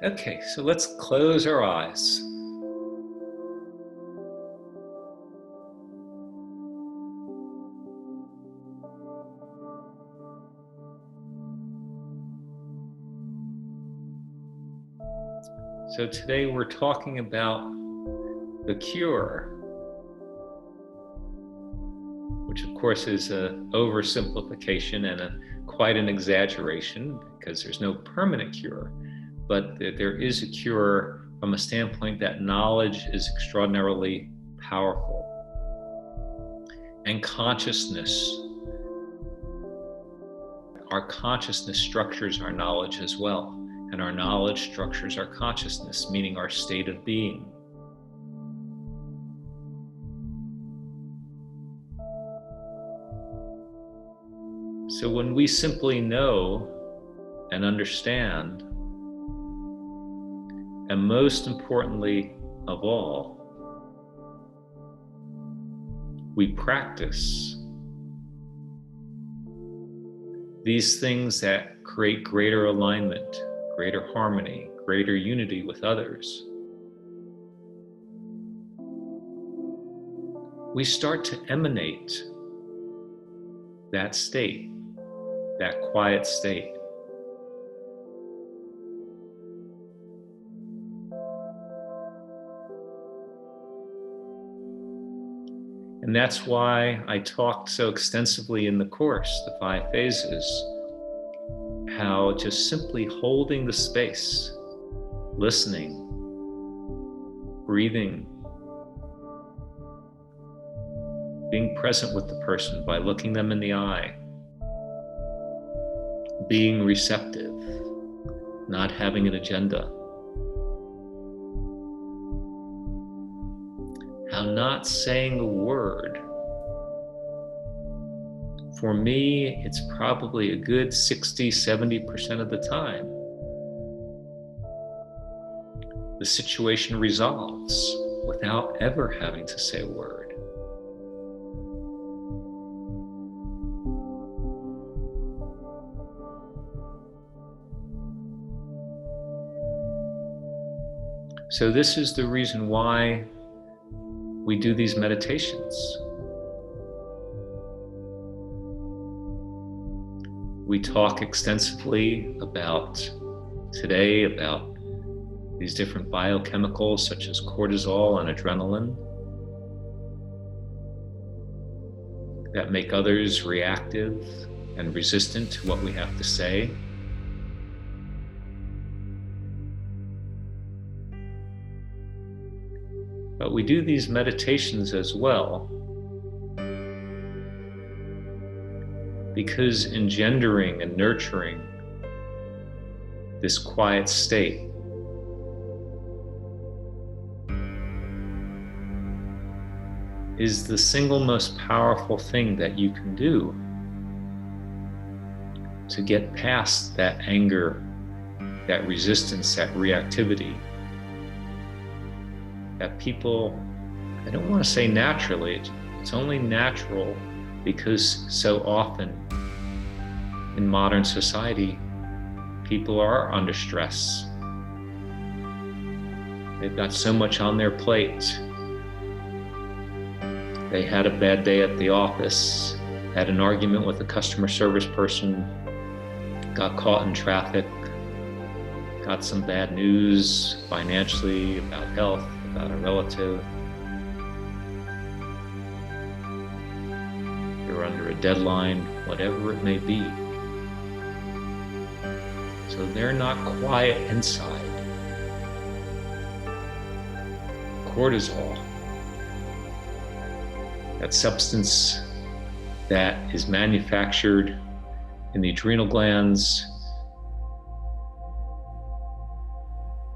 Okay, so let's close our eyes. So today we're talking about the cure, which of course is an oversimplification and quite an exaggeration because there's no permanent cure, but there is a cure from a standpoint that knowledge is extraordinarily powerful. And consciousness, our consciousness structures our knowledge as well. And our knowledge structures our consciousness, meaning our state of being. So when we simply know and understand, and most importantly of all, we practice these things that create greater alignment, greater harmony, greater unity with others, we start to emanate that state, that quiet state. And that's why I talked so extensively in the course, the 5 phases, how just simply holding the space, listening, breathing, being present with the person by looking them in the eye, being receptive, not having an agenda, how not saying a word. For me, it's probably a good 60-70% of the time. The situation resolves without ever having to say a word. So this is the reason why we do these meditations. We talk extensively today about these different biochemicals such as cortisol and adrenaline that make others reactive and resistant to what we have to say. But we do these meditations as well because engendering and nurturing this quiet state is the single most powerful thing that you can do to get past that anger, that resistance, that reactivity that people, I don't want to say naturally, it's only natural because so often in modern society, people are under stress. They've got so much on their plate. They had a bad day at the office, had an argument with a customer service person, got caught in traffic, got some bad news financially about health, about a relative. You're under a deadline, whatever it may be. So they're not quiet inside. Cortisol, that substance that is manufactured in the adrenal glands,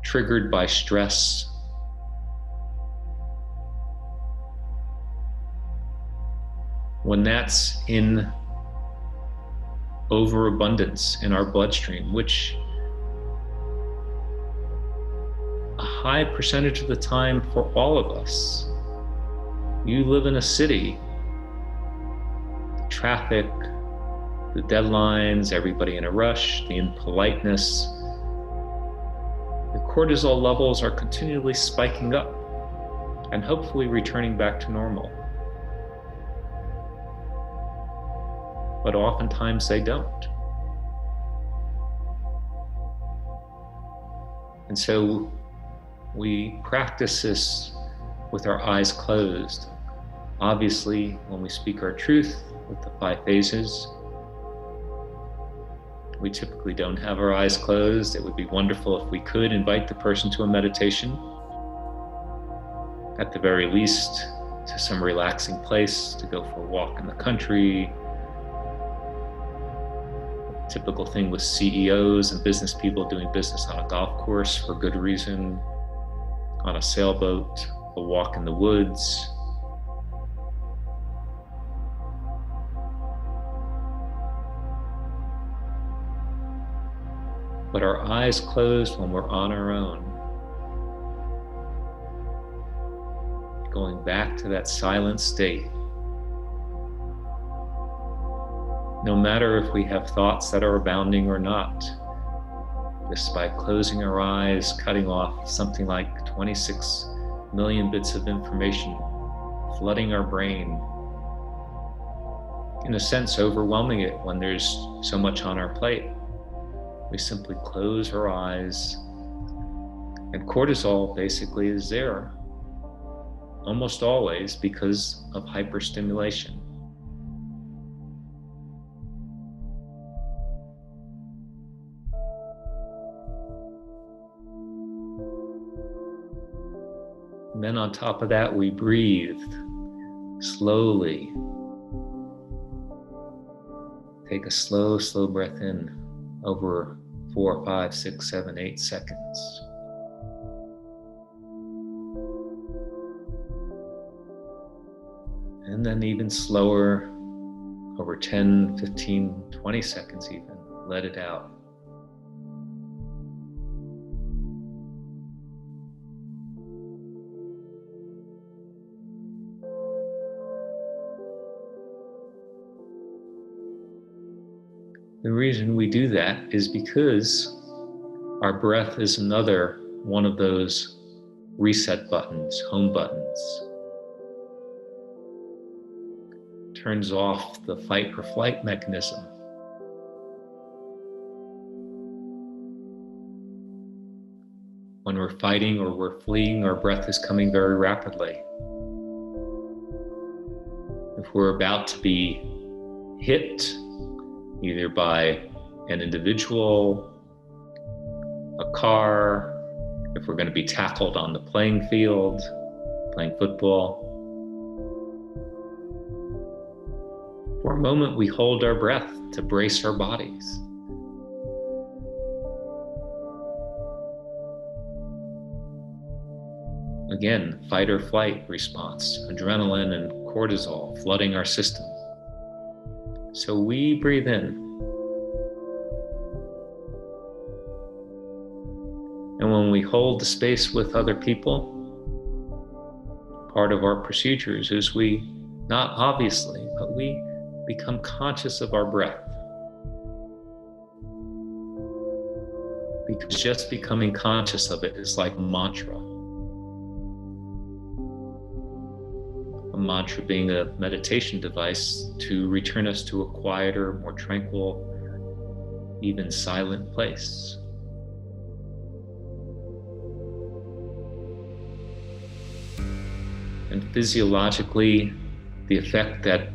triggered by stress. When that's in overabundance in our bloodstream, which a high percentage of the time for all of us, you live in a city, the traffic, the deadlines, everybody in a rush, the impoliteness, the cortisol levels are continually spiking up and hopefully returning back to normal. But oftentimes they don't. And so we practice this with our eyes closed. Obviously, when we speak our truth with the 5 phases, we typically don't have our eyes closed. It would be wonderful if we could invite the person to a meditation, at the very least, to some relaxing place, to go for a walk in the country. Typical thing with CEOs and business people doing business on a golf course for good reason, on a sailboat, a walk in the woods. But our eyes closed when we're on our own, going back to that silent state. No matter if we have thoughts that are abounding or not, just by closing our eyes, cutting off something like 26 million bits of information, flooding our brain, in a sense overwhelming it when there's so much on our plate. We simply close our eyes, and cortisol basically is there almost always because of hyperstimulation. And then on top of that, we breathe slowly. Take a slow breath in over 4, 5, 6, 7, 8 seconds. And then even slower, over 10, 15, 20 seconds even, let it out. The reason we do that is because our breath is another one of those reset buttons, home buttons. Turns off the fight or flight mechanism. When we're fighting or we're fleeing, our breath is coming very rapidly. If we're about to be hit, either by an individual, a car, if we're going to be tackled on the playing field, playing football. For a moment, we hold our breath to brace our bodies. Again, fight or flight response, adrenaline and cortisol flooding our system. So we breathe in. And when we hold the space with other people, part of our procedures is we, not obviously, but we become conscious of our breath. Because just becoming conscious of it is like mantra. A mantra being a meditation device to return us to a quieter, more tranquil, even silent place. And physiologically, the effect that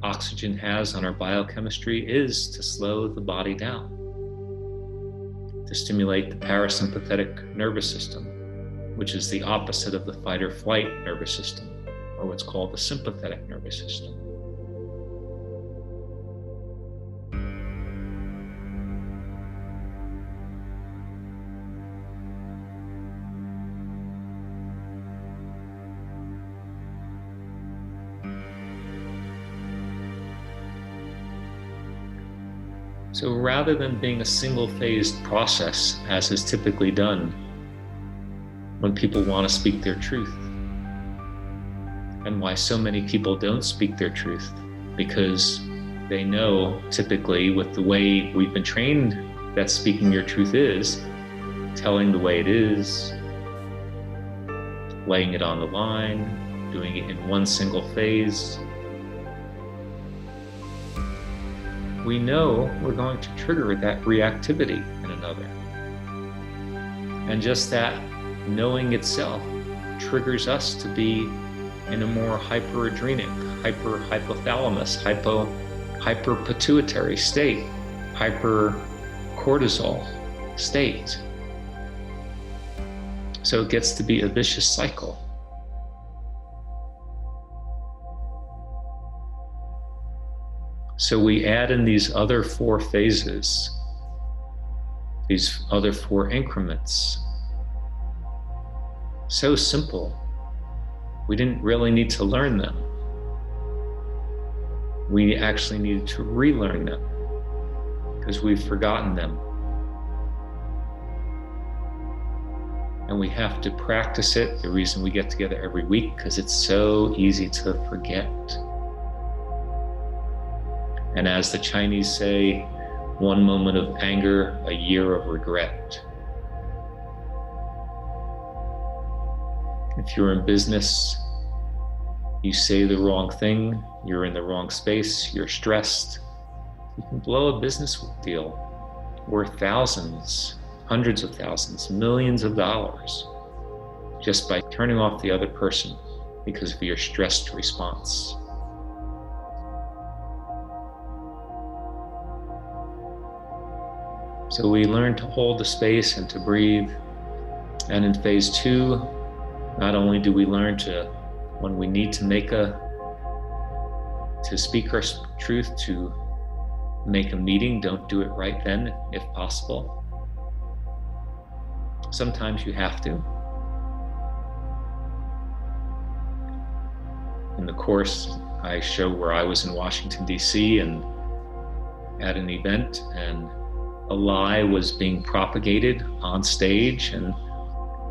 oxygen has on our biochemistry is to slow the body down, to stimulate the parasympathetic nervous system, which is the opposite of the fight or flight nervous system, or what's called the sympathetic nervous system. So rather than being a single-phased process, as is typically done when people want to speak their truth, and why so many people don't speak their truth, because they know typically with the way we've been trained that speaking your truth is, telling the way it is, laying it on the line, doing it in one single phase, we know we're going to trigger that reactivity in another. And just that knowing itself triggers us to be in a more hyperadrenic, hypothalamus, hyperpituitary state, hypercortisol state. So it gets to be a vicious cycle. So we add in these other 4 phases, these other 4 increments. So simple. We didn't really need to learn them. We actually needed to relearn them because we've forgotten them. And we have to practice it. The reason we get together every week, because it's so easy to forget. And as the Chinese say, 1 moment of anger, a year of regret. If you're in business, you say the wrong thing, you're in the wrong space, you're stressed, you can blow a business deal worth thousands, hundreds of thousands, millions of dollars just by turning off the other person because of your stressed response. So we learn to hold the space and to breathe. And in phase 2, not only do we learn to, when we need to speak our truth, to make a meeting, don't do it right then, if possible. Sometimes you have to. In the course, I show where I was in Washington, D.C. and at an event, and a lie was being propagated on stage, and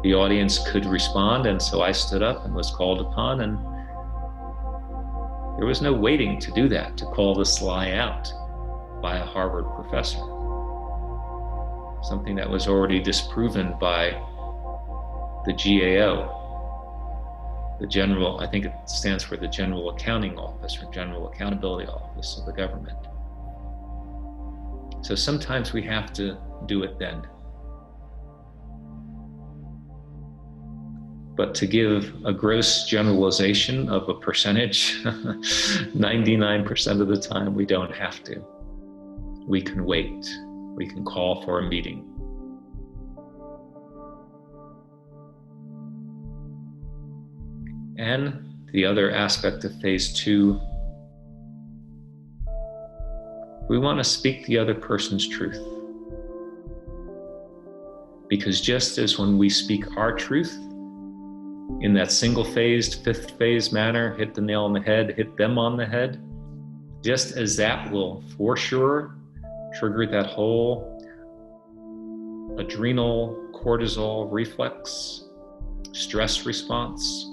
the audience could respond, and so I stood up and was called upon, and there was no waiting to do that, to call this lie out by a Harvard professor. Something that was already disproven by the GAO, I think it stands for the General Accounting Office, or General Accountability Office of the government. So sometimes we have to do it then. But to give a gross generalization of a percentage, 99% of the time we don't have to. We can wait. We can call for a meeting. And the other aspect of phase 2, we want to speak the other person's truth. Because just as when we speak our truth, in that single-phased, 5th phase manner, hit the nail on the head, hit them on the head, just as that will for sure trigger that whole adrenal cortisol reflex, stress response,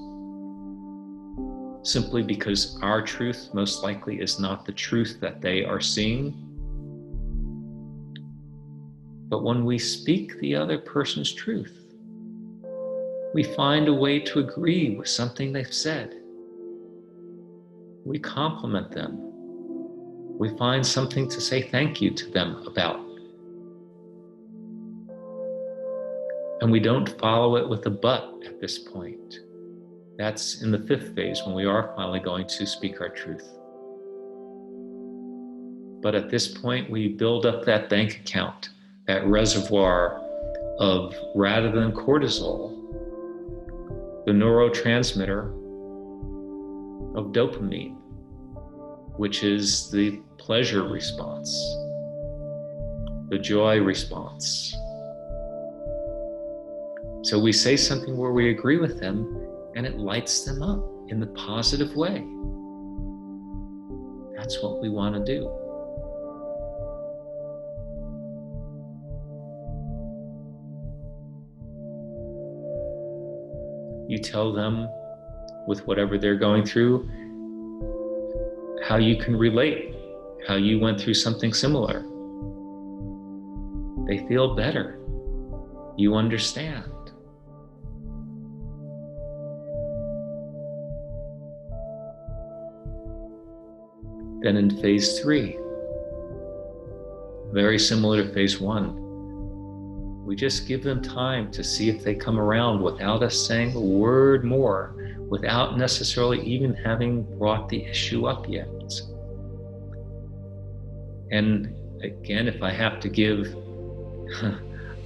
simply because our truth most likely is not the truth that they are seeing. But when we speak the other person's truth, we find a way to agree with something they've said. We compliment them. We find something to say thank you to them about. And we don't follow it with a but at this point. That's in the 5th phase, when we are finally going to speak our truth. But at this point, we build up that bank account, that reservoir of, rather than cortisol, the neurotransmitter of dopamine, which is the pleasure response, the joy response. So we say something where we agree with them, and it lights them up in the positive way. That's what we want to do. You tell them, with whatever they're going through, how you can relate, how you went through something similar. They feel better. You understand. Then in phase 3, very similar to phase 1, we just give them time to see if they come around without us saying a word more, without necessarily even having brought the issue up yet. And again, if I have to give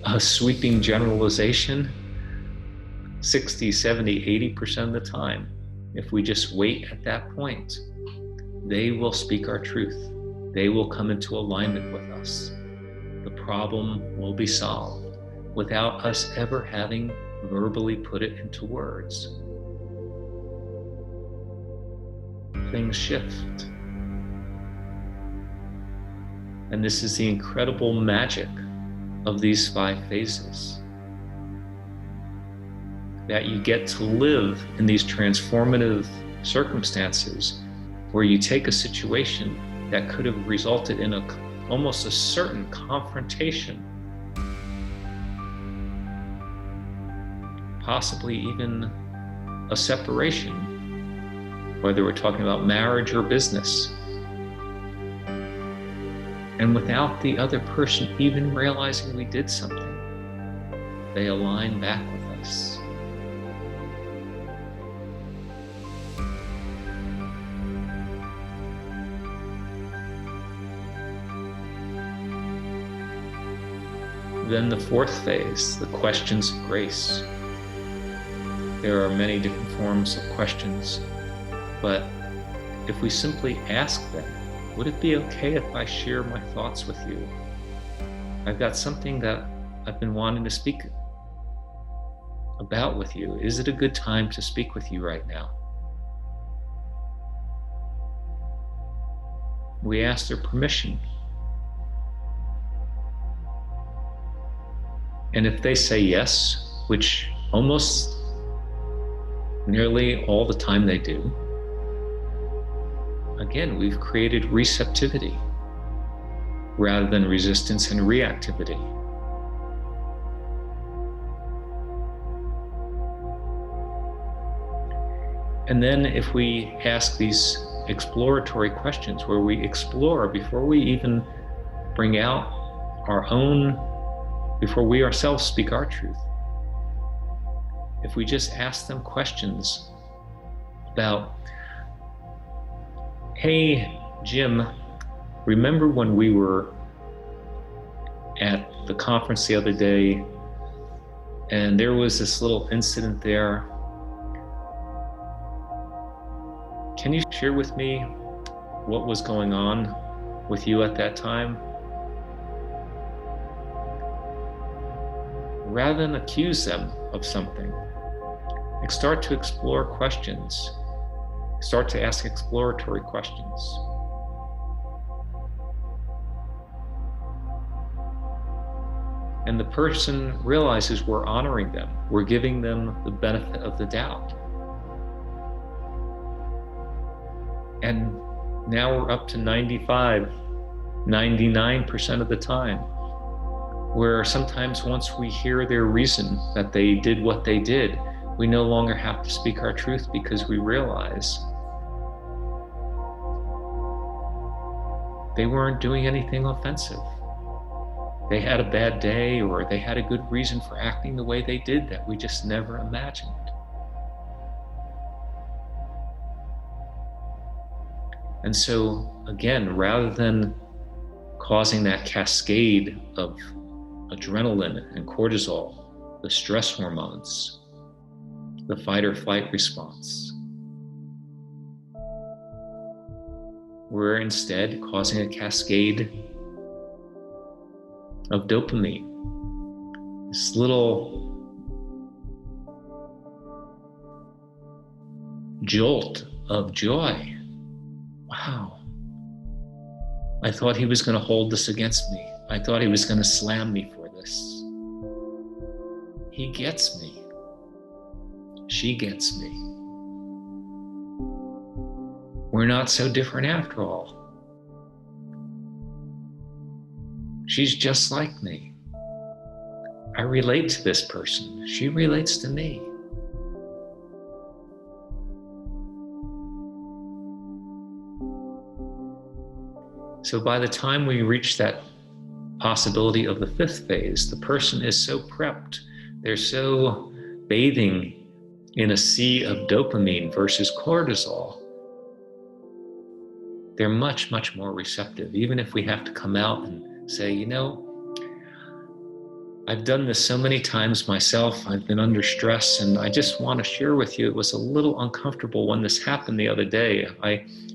a sweeping generalization, 60, 70, 80% of the time, if we just wait at that point, they will speak our truth. They will come into alignment with us. The problem will be solved without us ever having verbally put it into words. Things shift. And this is the incredible magic of these 5 phases. That you get to live in these transformative circumstances where you take a situation that could have resulted in almost a certain confrontation, possibly even a separation, whether we're talking about marriage or business. And without the other person even realizing we did something, they align back with us. Then the 4th phase, the questions of grace. There are many different forms of questions, but if we simply ask them, would it be okay if I share my thoughts with you? I've got something that I've been wanting to speak about with you. Is it a good time to speak with you right now? We ask their permission. And if they say yes, which almost nearly all the time they do, again, we've created receptivity rather than resistance and reactivity. And then if we ask these exploratory questions where we explore before we even bring out our own, before we ourselves speak our truth, if we just ask them questions about, hey, Jim, remember when we were at the conference the other day and there was this little incident there? Can you share with me what was going on with you at that time? Rather than accuse them of something, start to explore questions. Start to ask exploratory questions. And the person realizes we're honoring them. We're giving them the benefit of the doubt. And now we're up to 95, 99% of the time, where sometimes once we hear their reason that they did what they did, we no longer have to speak our truth because we realize they weren't doing anything offensive. They had a bad day or they had a good reason for acting the way they did that we just never imagined. And so, again, rather than causing that cascade of adrenaline and cortisol, the stress hormones, the fight or flight response, we're instead causing a cascade of dopamine, this little jolt of joy. Wow, I thought he was going to hold this against me. I thought he was going to slam me for this. He gets me. She gets me. We're not so different after all. She's just like me. I relate to this person. She relates to me. So by the time we reach that possibility of the fifth phase, the person is so prepped. They're so bathing in a sea of dopamine versus cortisol. They're much, much more receptive. Even if we have to come out and say, you know, I've done this so many times myself. I've been under stress, and I just want to share with you, it was a little uncomfortable when this happened the other day.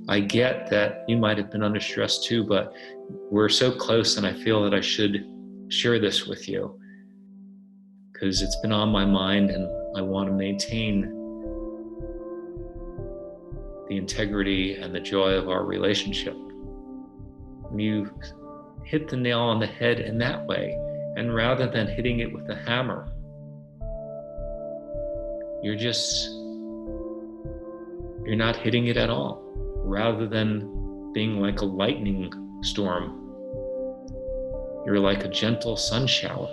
I get that you might have been under stress too, but we're so close, and I feel that I should share this with you because it's been on my mind, and I want to maintain the integrity and the joy of our relationship. You hit the nail on the head in that way. And rather than hitting it with a hammer, you're not hitting it at all. Rather than being like a lightning storm, you're like a gentle sun shower.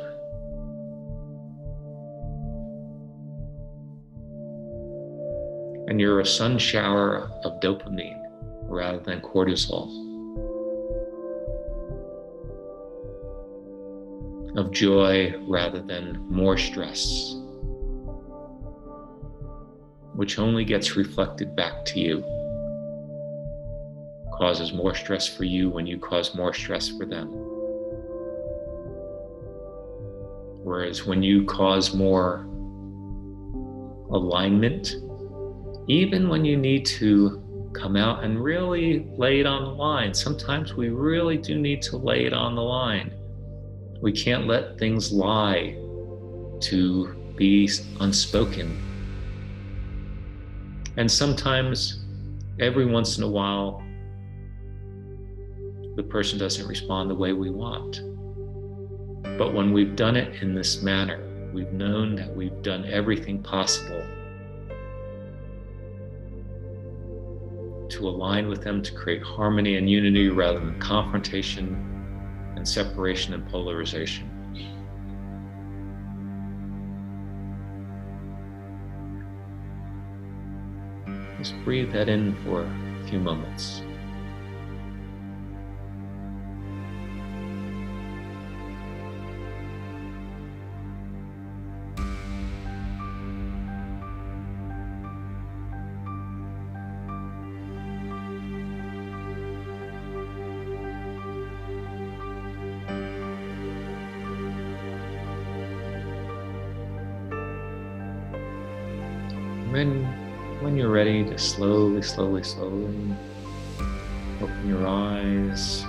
And you're a sun shower of dopamine rather than cortisol. Of joy rather than more stress, which only gets reflected back to you. Causes more stress for you when you cause more stress for them. Whereas when you cause more alignment, even when you need to come out and really lay it on the line, sometimes we really do need to lay it on the line. We can't let things lie to be unspoken. And sometimes, every once in a while, the person doesn't respond the way we want. But when we've done it in this manner, we've known that we've done everything possible to align with them, to create harmony and unity rather than confrontation and separation and polarization. Just breathe that in for a few moments. When you're ready to slowly open your eyes.